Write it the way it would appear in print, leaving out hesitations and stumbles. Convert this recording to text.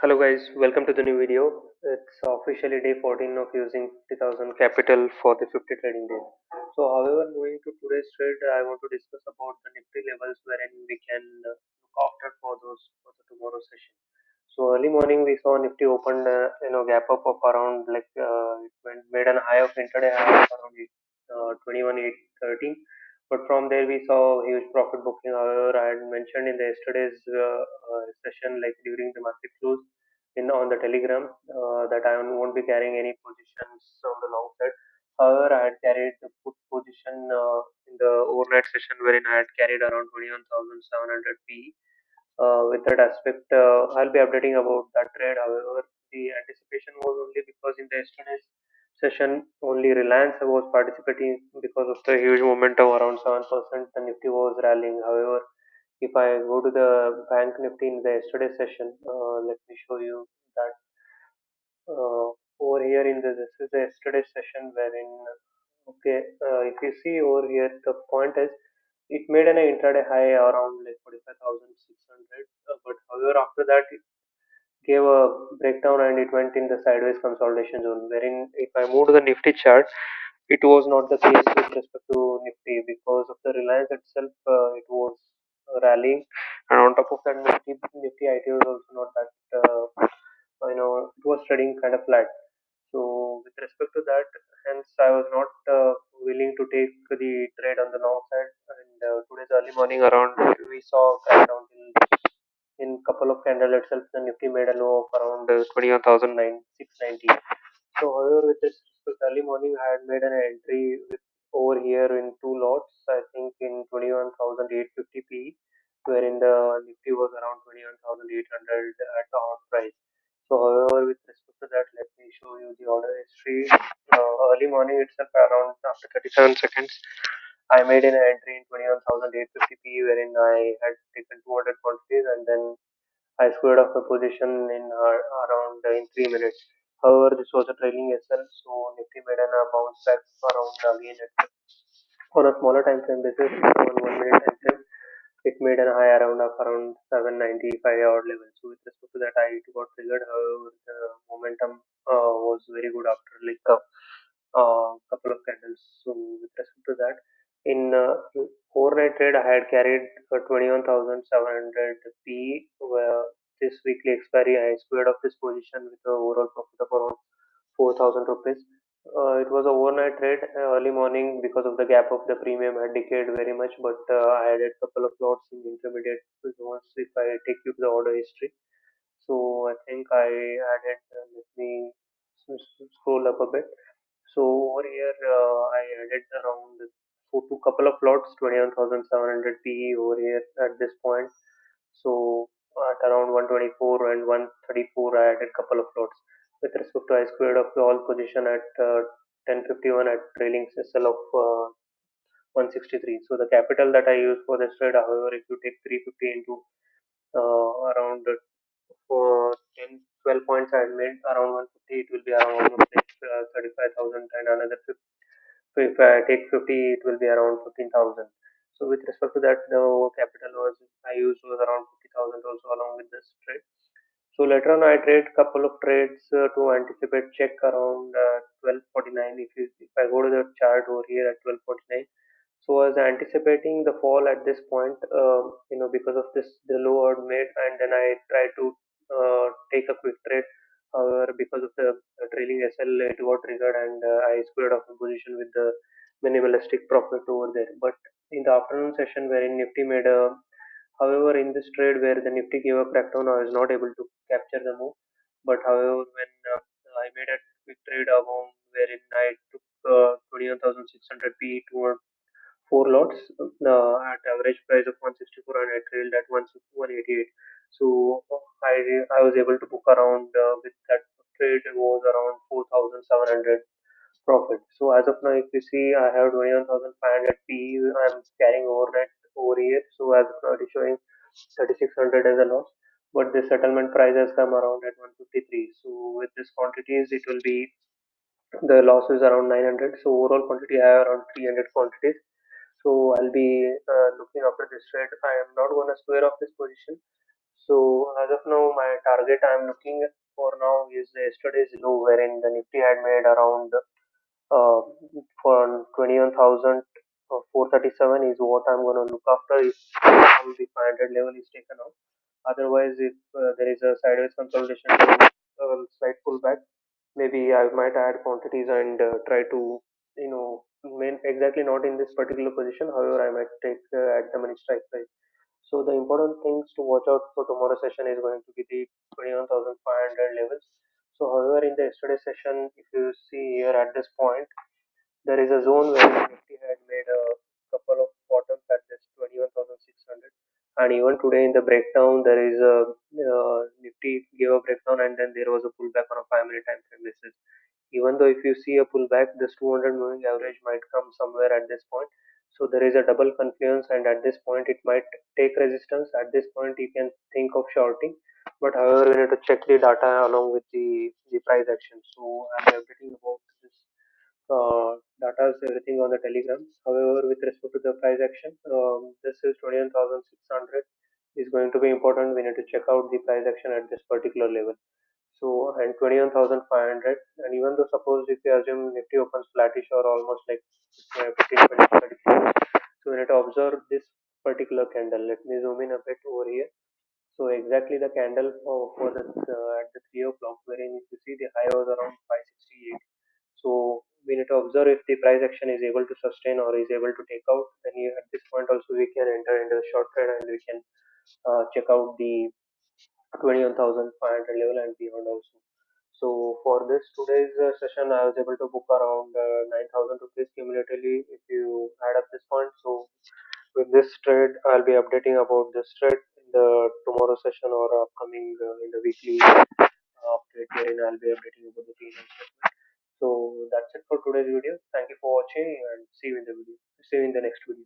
Hello guys, welcome to the new video. It's officially day 14 of using 50,000 capital for the 50 trading days. So however, moving to today's trade, I want to discuss about the Nifty levels wherein we can look after for the tomorrow session. So early morning we saw Nifty opened gap up of around made an high of intraday high of around 21,813. But from there we saw huge profit booking. However, I had mentioned in the yesterday's session, like during the market close, in on the Telegram, that I won't be carrying any positions on the long side. However, I had carried the put position in the overnight session wherein I had carried around 21,700 PE. With that aspect, I'll be updating about that trade. However, the anticipation was only because in the yesterday's session, only Reliance was participating because of the huge momentum around 7%. The Nifty was rallying. However, if I go to the Bank Nifty in the yesterday session, let me show you that over here in this is the yesterday session wherein if you see over here the point is it made an intraday high around like 45,600, but however after that it gave a breakdown and it went in the sideways consolidation zone wherein if I move to the Nifty chart, it was not the case with respect to Nifty because of the Reliance itself. It was rallying, and on top of that, Nifty IT was also not that. It was trading kind of flat. So with respect to that, hence I was not willing to take the trade on the long side. And today's early morning around, we saw kind down till in couple of candle itself, the Nifty made a low of around 21,690. So, however, with this early morning, I had made an entry with over here in two lots. I think in 21,850 P, wherein the Nifty was around 21,800 at the hot price. So, however, with respect to that, let me show you the order history. Early morning itself, around after 37 seconds, I made an entry in 21,850 P, wherein I had taken 200 quantities and then I squared off a position in around in 3 minutes. However, this was a trailing SL, so Nifty made an bounce back around again on a smaller time frame basis. On 1 minute time frame, it made a high around 795 odd level. So with respect to that, I got triggered. However, the momentum was very good after like a couple of candles. So with respect to that, in overnight trade, I had carried 21,700 P. Where this weekly expiry, I squared off this position with an overall profit of around 4,000 rupees. It was a overnight trade. Early morning, because of the gap of the premium had decayed very much, but I added couple of lots in intermediate zones. If I take you to the order history, so I think I added. Let me scroll up a bit. So over here, I added around two couple of lots, 21,700 PE over here at this point. So at around 124 and 134, I added couple of lots. With respect to I squared of the all position at 1051 at trailing SL of 163. So the capital that I use for this trade, however, if you take 350 into around for 10, 12 points I had made around 150, it will be around almost like 35,000 and another 50. So if I take 50, it will be around 15,000. So with respect to that, the capital was I used was around 50,000 also along with this trade. So later on, I trade couple of trades to anticipate check around 1249. If I go to the chart over here at 1249, so I was anticipating the fall at this point, because of this the low I made, and then I tried to take a quick trade. However, because of the trailing SL, it got triggered, and I squared off the position with the minimalistic profit over there. But in the afternoon session, wherein Nifty made a However, in this trade where the Nifty gave a crackdown, I was not able to capture the move. But however, when I made a quick trade amount wherein I took 21,600 P toward four lots at average price of 164 and I trailed at 188. So I was able to book around with that trade was around 4,700 profit. So as of now, if you see, I have 21,500 P. I'm carrying overnight over here. So as of now, it is showing 3,600 as a loss. But the settlement price has come around at 153. So with this quantities, it will be the loss is around 900. So overall quantity I have around 300 quantities. So I'll be looking after this trade. I am not going to square off this position. So as of now, my target I'm looking for now is yesterday's low, wherein the Nifty had made around uh, for 21,437 is what I'm going to look after if the 500 level is taken out. Otherwise, if there is a sideways consolidation, slight pullback, maybe I might add quantities and try to, exactly not in this particular position. However, I might take at the money strike price. So the important things to watch out for tomorrow session is going to be the 21,500 levels. So however, in the yesterday session, if you see here at this point, there is a zone where Nifty had made a couple of bottoms at this 21,600, and even today in the breakdown, there is a Nifty gave a breakdown and then there was a pullback on a 5 minute time frame basis. Even though if you see a pullback, this 200 moving average might come somewhere at this point. So there is a double confluence, and at this point, it might take resistance. At this point, you can think of shorting, but however, we need to check the data along with the price action. So I'm updating about this data is everything on the Telegram. However, with respect to the price action, this is 21,600 is going to be important. We need to check out the price action at this particular level. So, and 21,500, and even though suppose if you assume Nifty opens flattish or almost like 15, 20, 30 points, so we need to observe this particular candle. Let me zoom in a bit over here. So exactly the candle for the at the 3 o'clock, wherein if you see the high was around 568. So we need to observe if the price action is able to sustain or is able to take out. Then at this point also we can enter into the short trade and we can check out the 21,500 level and beyond also. So for this today's session, I was able to book around 9,000 rupees cumulatively if you add up this point. So with this trade, I'll be updating about this trade in the tomorrow session or upcoming in the weekly update wherein I'll be updating about the P&L statement. So that's it for today's video. Thank you for watching and see you in the next video.